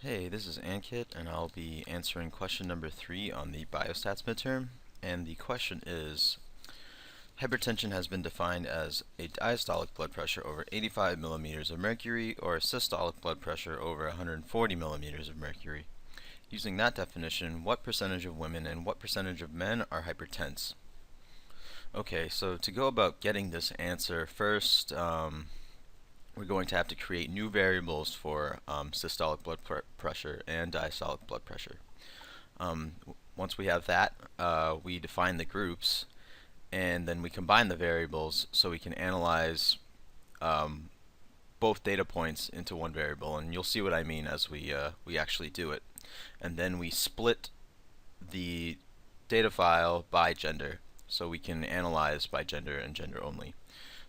Hey, this is Ankit, and I'll be answering question number 3 on the biostats midterm. And the question is, hypertension has been defined as a diastolic blood pressure over 85 millimeters of mercury or a systolic blood pressure over 140 millimeters of mercury. Using that definition, what percentage of women and what percentage of men are hypertense? Okay, so to go about getting this answer, first, we're going to have to create new variables for systolic blood pressure and diastolic blood pressure. Once we have that, we define the groups, and then we combine the variables so we can analyze both data points into one variable, and you'll see what I mean as we actually do it. And then we split the data file by gender, so we can analyze by gender and gender only.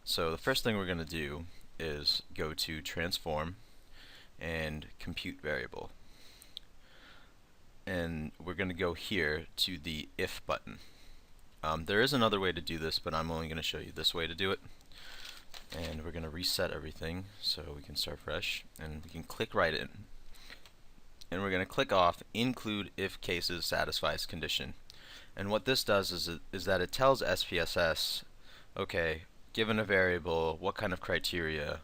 So the first thing we're going to do is go to transform and compute variable, and we're going to go here to the if button. There is another way to do this, but I'm only going to show you this way to do it. And we're going to reset everything so we can start fresh, and we can click right in, and we're going to click off include if cases satisfies condition. And what this does is that it tells SPSS, okay, given a variable, what kind of criteria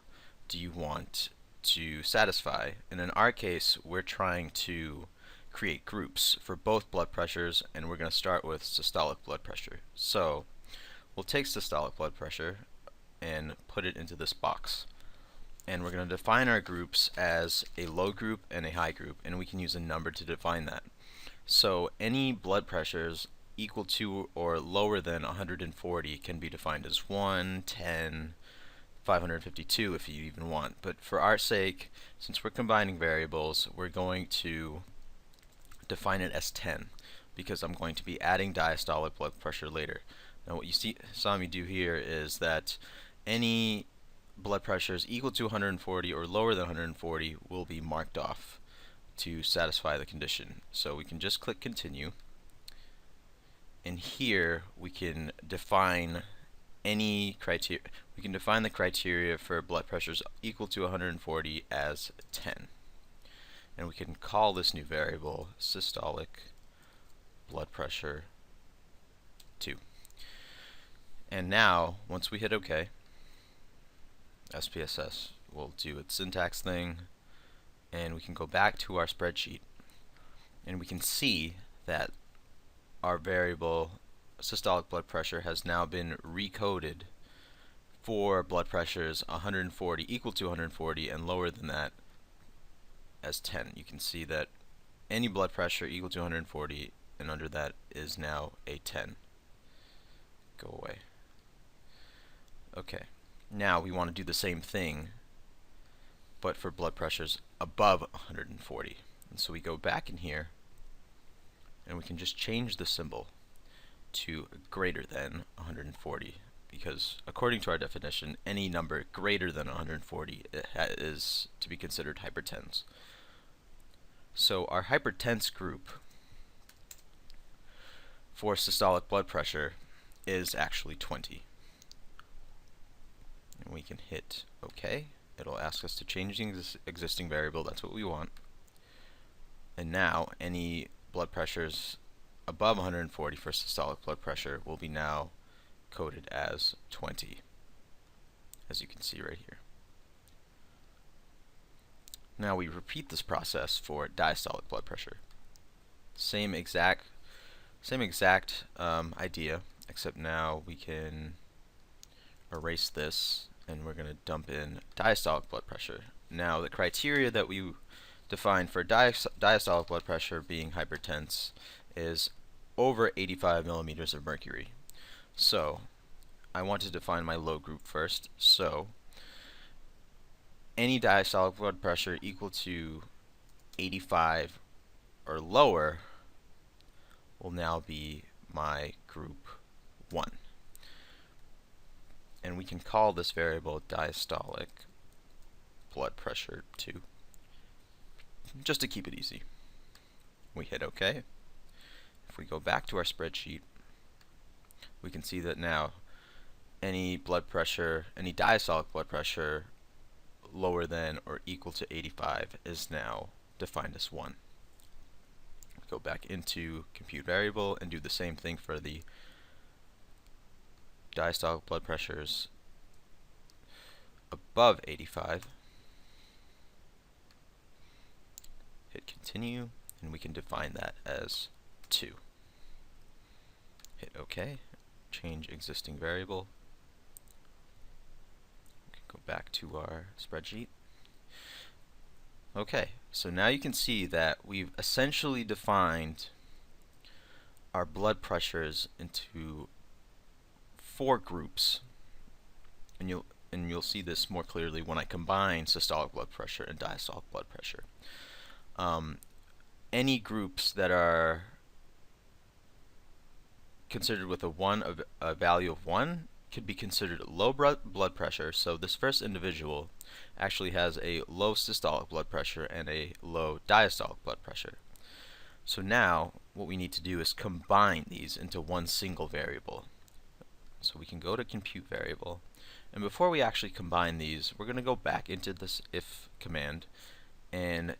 do you want to satisfy? And in our case, we're trying to create groups for both blood pressures, and we're going to start with systolic blood pressure. So we'll take systolic blood pressure and put it into this box. And we're going to define our groups as a low group and a high group, and we can use a number to define that. So any blood pressures equal to or lower than 140 can be defined as 1, 10, 552 if you even want. But for our sake, since we're combining variables, we're going to define it as 10 because I'm going to be adding diastolic blood pressure later. Now what you saw me do here is that any blood pressures equal to 140 or lower than 140 will be marked off to satisfy the condition. So we can just click continue, and here we can define any criteria. We can define the criteria for blood pressures equal to 140 as 10, and we can call this new variable systolic blood pressure 2. And now once we hit OK, SPSS will do its syntax thing, and we can go back to our spreadsheet, and we can see that our variable systolic blood pressure has now been recoded for blood pressures 140 equal to 140 and lower than that as 10. You can see that any blood pressure equal to 140 and under that is now a 10. Go away. Okay, now we want to do the same thing but for blood pressures above 140. And so we go back in here, and we can just change the symbol to greater than 140, because according to our definition, any number greater than 140 is to be considered hypertense. So our hypertense group for systolic blood pressure is actually 20. And we can hit OK. It'll ask us to change the existing variable. That's what we want. And now any blood pressures above 140 for systolic blood pressure will be now coded as 20, as you can see right here. Now we repeat this process for diastolic blood pressure. Same exact idea, except now we can erase this, and we're going to dump in diastolic blood pressure. Now the criteria that we defined for diastolic blood pressure being hypertense is over 85 millimeters of mercury. So I want to define my low group first. So any diastolic blood pressure equal to 85 or lower will now be my group 1. And we can call this variable diastolic blood pressure 2, just to keep it easy. We hit OK. If we go back to our spreadsheet, we can see that now any blood pressure, any diastolic blood pressure lower than or equal to 85 is now defined as 1. Go back into compute variable and do the same thing for the diastolic blood pressures above 85. Hit continue, and we can define that as 2. Hit OK, change existing variable. We can go back to our spreadsheet. Okay, so now you can see that we've essentially defined our blood pressures into 4 groups, and you'll see this more clearly when I combine systolic blood pressure and diastolic blood pressure. Any groups that are considered with a value of 1 could be considered low blood pressure. So this first individual actually has a low systolic blood pressure and a low diastolic blood pressure. So now what we need to do is combine these into one single variable. So we can go to compute variable, and before we actually combine these, we're going to go back into this if command and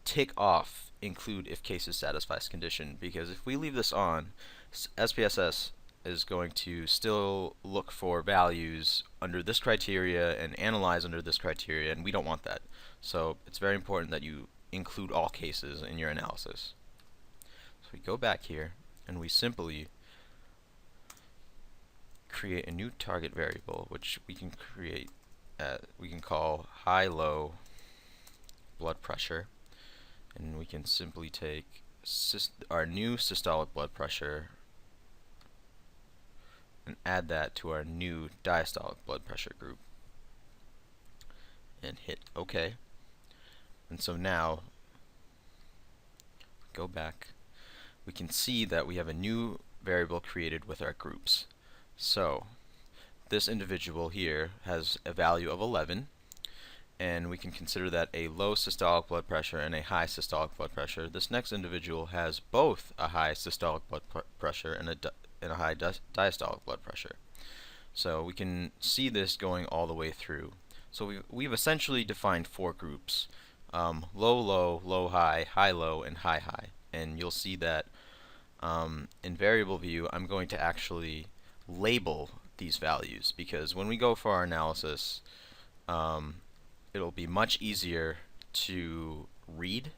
tick off include if cases satisfies condition, because if we leave this on, SPSS is going to still look for values under this criteria and analyze under this criteria, and we don't want that. So it's very important that you include all cases in your analysis. So we go back here and we simply create a new target variable, which we can create we can call high-low blood pressure, and we can simply take our new systolic blood pressure and add that to our new diastolic blood pressure group and hit OK. And so now go back, we can see that we have a new variable created with our groups. So this individual here has a value of 11, and we can consider that a low systolic blood pressure and a high systolic blood pressure. This next individual has both a high systolic blood pressure and a high diastolic blood pressure. So we can see this going all the way through. So we've essentially defined 4 groups: low, low, low, high, high, low, and high, high. And you'll see that in variable view, I'm going to actually label these values, because when we go for our analysis, it'll be much easier to read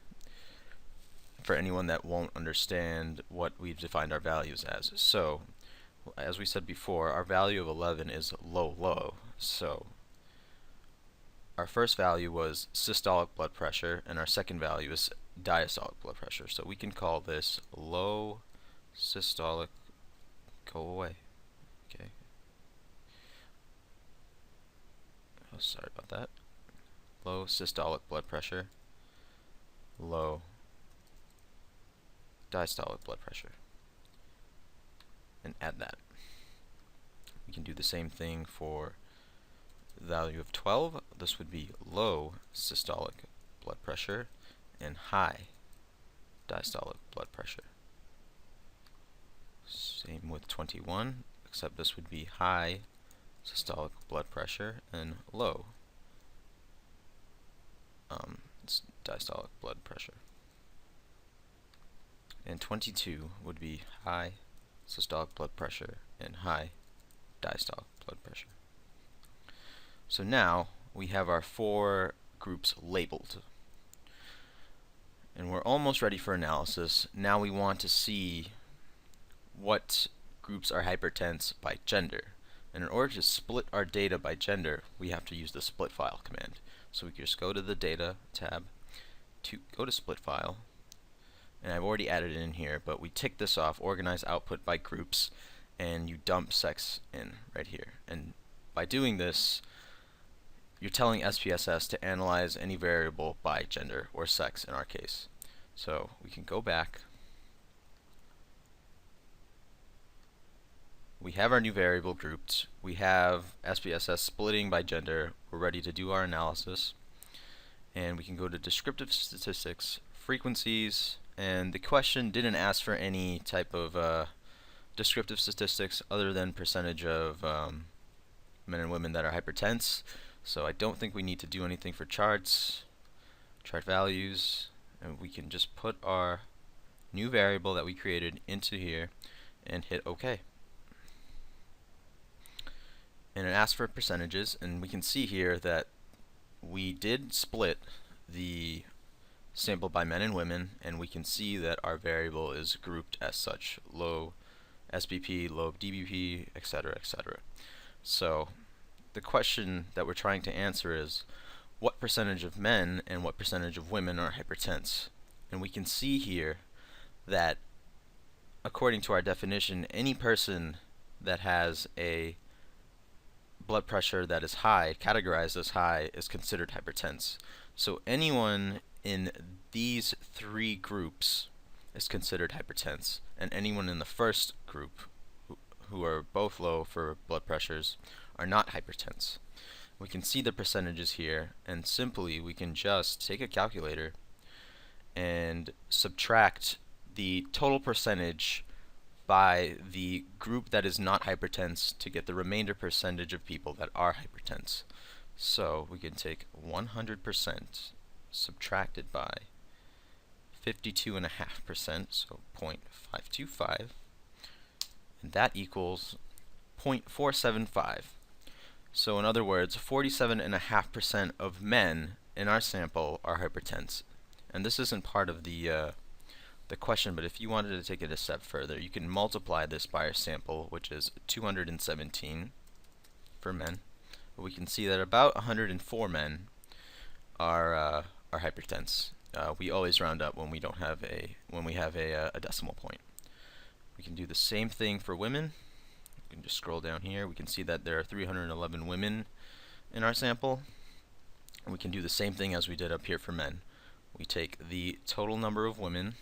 for anyone that won't understand what we've defined our values as. So, as we said before, our value of 11 is low, low. So, our first value was systolic blood pressure, and our second value is diastolic blood pressure. So we can call this low systolic, go away. Okay. Oh, sorry about that. Low systolic blood pressure, low diastolic blood pressure, and add that. We can do the same thing for the value of 12. This would be low systolic blood pressure and high diastolic blood pressure. Same with 21, except this would be high systolic blood pressure and low diastolic blood pressure. And 22 would be high systolic blood pressure and high diastolic blood pressure. So now we have our 4 groups labeled, and we're almost ready for analysis. Now we want to see what groups are hypertense by gender. And in order to split our data by gender, we have to use the split file command. So we can just go to the data tab, go to split file, and I've already added it in here, but we tick this off, organize output by groups, and you dump sex in right here. And by doing this, you're telling SPSS to analyze any variable by gender, or sex in our case. So we can go back. We have our new variable grouped. We have SPSS splitting by gender. We're ready to do our analysis. And we can go to descriptive statistics, frequencies, and the question didn't ask for any type of descriptive statistics other than percentage of men and women that are hypertense. So I don't think we need to do anything for charts, chart values, and we can just put our new variable that we created into here and hit OK. And it asks for percentages, and we can see here that we did split the sample by men and women, and we can see that our variable is grouped as such: low SBP, low DBP, etc., etc. So the question that we're trying to answer is, what percentage of men and what percentage of women are hypertense? And we can see here that according to our definition, any person that has a blood pressure that is high, categorized as high, is considered hypertense. So anyone in these three groups is considered hypertense, and anyone in the first group, who are both low for blood pressures, are not hypertense. We can see the percentages here, and simply we can just take a calculator and subtract the total percentage by the group that is not hypertense to get the remainder percentage of people that are hypertense. So we can take 100% subtracted by 52.5%, so 0.525, and that equals 0.475. So in other words, 47.5% of men in our sample are hypertense. And this isn't part of the question, but if you wanted to take it a step further, you can multiply this by our sample, which is 217 for men. We can see that about 104 men are hypertense. We always round up when we don't have a decimal point. We can do the same thing for women. We can just scroll down here. We can see that there are 311 women in our sample. And we can do the same thing as we did up here for men. We take the total number of women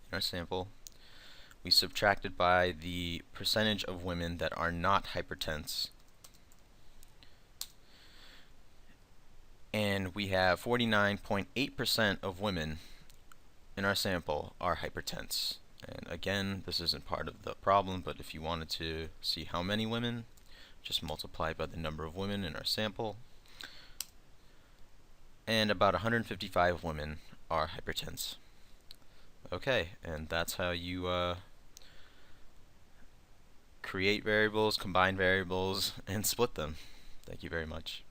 in our sample, we subtract it by the percentage of women that are not hypertense, and we have 49.8% of women in our sample are hypertense. And again, this isn't part of the problem, but if you wanted to see how many women, just multiply by the number of women in our sample, and about 155 women are hypertense. Okay, and that's how you create variables, combine variables, and split them. Thank you very much.